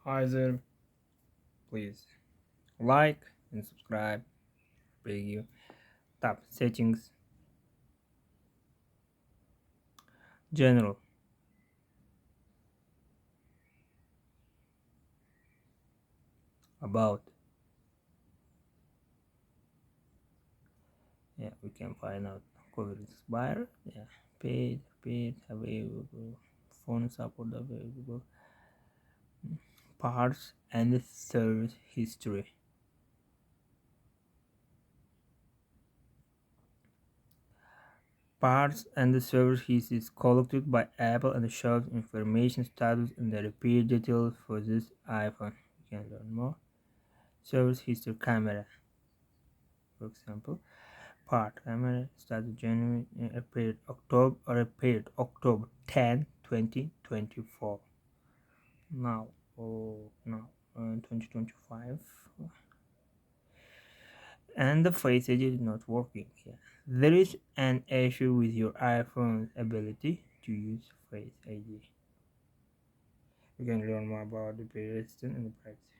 Hi there, please like and subscribe. Beg you. Tap settings, general, about. Yeah, we can find out coverage expired. Yeah, paid, available, phone support available, parts and service history. Parts and the service history is collected by Apple and shows information status and the repair details for this iPhone. You can learn more. Service history camera, for example. Part camera started January repaired October 10, 2024. Now, now 2025, and the Face ID is not working here. There is an issue with your iPhone's ability to use Face ID. You can learn more about the resistance and the privacy.